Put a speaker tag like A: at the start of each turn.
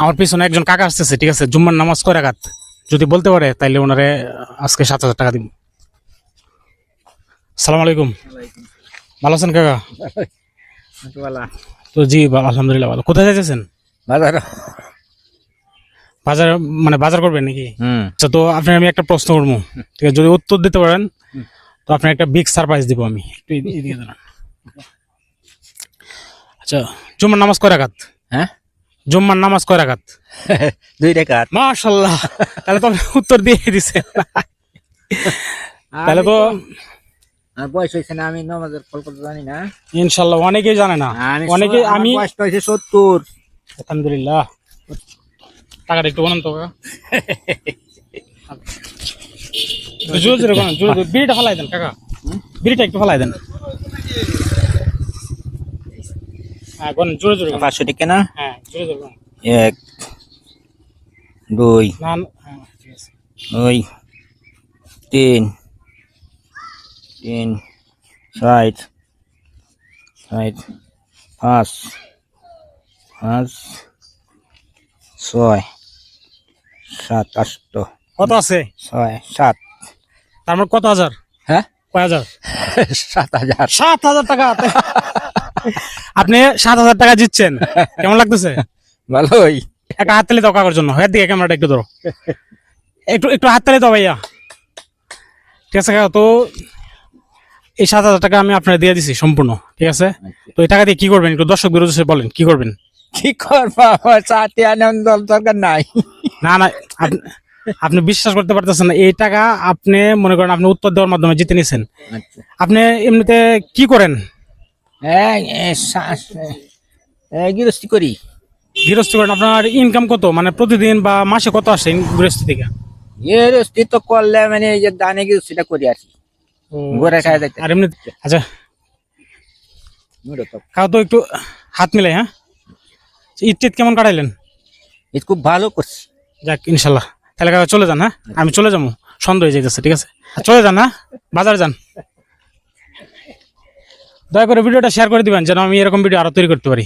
A: আমার পিছনে একজন কাকা আসতেছে, ঠিক আছে, জুম্মার নামাজ কয় রাকাত যদি বলতে পারে তাইলে ওনারে আজকে 7,000 টাকা দিব। আসসালামু আলাইকুম, ভালো আছেন কাকা? তো জি আলহামদুলিল্লাহ ভালো। কোথায় যাইতেছেন?
B: বাজার।
A: বাজার মানে বাজার করবেন নাকি? আচ্ছা, তো আপনার আমি একটা প্রশ্ন করবো, ঠিক আছে, যদি উত্তর দিতে পারেন তো আপনার একটা বিগ সারপ্রাইজ দিব আমি। একটু এদিকে দাঁড়ান। আচ্ছা, জুম্মার নামাজ কয় রাকাত?
B: হ্যাঁ,
A: জুম্মার নামাজ কয় রাকাত?
B: 2 রাকাত।
A: মাশাআল্লাহ, তাহলে তো আপনি উত্তর দিয়ে দিছে। তাহলে তো
B: আর বয়স হয়েছে না, আমি নামাজের ফল করতে জানি না।
A: ইনশাআল্লাহ অনেকেই জানে না, অনেকে। আমি
B: বয়স হয়েছে 70।
A: আলহামদুলিল্লাহ। টাকাটা একটু বলুন তো কাকা। জোরে জোরে বলুন, জোরে জোরে। বিড়িটা ফেলাই দেন কাকা, বিড়িটা একটু ফেলাই দেন। হ্যাঁ বলুন, জোরে জোরে বলুন।
B: 500 টাকা না?
A: হ্যাঁ জোরে জোরে বলুন।
B: 1 2
A: না হ্যাঁ ঠিক আছে।
B: 2 3 3 4 5 5 6 7 8
A: কত আছে?
B: 6 7।
A: তার মানে কত হাজার?
B: হ্যাঁ,
A: কয় হাজার?
B: 7,000।
A: 7,000 টাকা। আপনি 7,000 টাকা জিতছেন, কেমন লাগতেছে?
B: ভালোই।
A: একটা হাততালি দাও কাকার জন্য। হ্যাঁ দিকে ক্যামেরাটা একটু ধরো, একটু একটু হাততালি দাও ভাইয়া। ঠিক আছে কাকা, তো এই 7,000 টাকা আমি আপনার দিয়ে দিছি সম্পূর্ণ, ঠিক আছে। তো এই টাকা দিয়ে কি করবেন একটু দর্শক বিরোধী বলেন, কি করবেন?
B: কি করবো, চাতে আনন্দ দরকার নাই।
A: না না, আপনি বিশ্বাস করতে পারতেছেন না, এই টাকা আপনি মনে করেন আপনি উত্তর দেওয়ার মাধ্যমে জিতে নিছেন। আপনি এমনিতে কি করেন?
B: গৃহস্থী করি।
A: গৃহস্থী করেন? আপনার ইনকাম কত, মানে প্রতিদিন বা মাসে কত আসে গৃহস্থী থেকে?
B: গৃহস্থী তো করলে মানে এই যে দানে গৃহস্থীটা করি আর কি, ঘরে খাওয়া যাইতে।
A: আর এমনি আচ্ছা খাও তো একটু হাত মিলে। হ্যাঁ, ঈদ টিদ কেমন কাটাইলেন?
B: এটা খুব ভালো করছি।
A: যাক ইনশাল্লাহ। তাহলে কাকা চলে যান। হ্যাঁ আমি চলে যাবো, সন্ধ্যা হয়ে যাইতেছে, ঠিক আছে। চলে যান, হ্যাঁ বাজারে যান। দয়া করে ভিডিওটা শেয়ার করে দিবেন যেন আমি এরকম ভিডিও আরো তৈরি করতে পারি।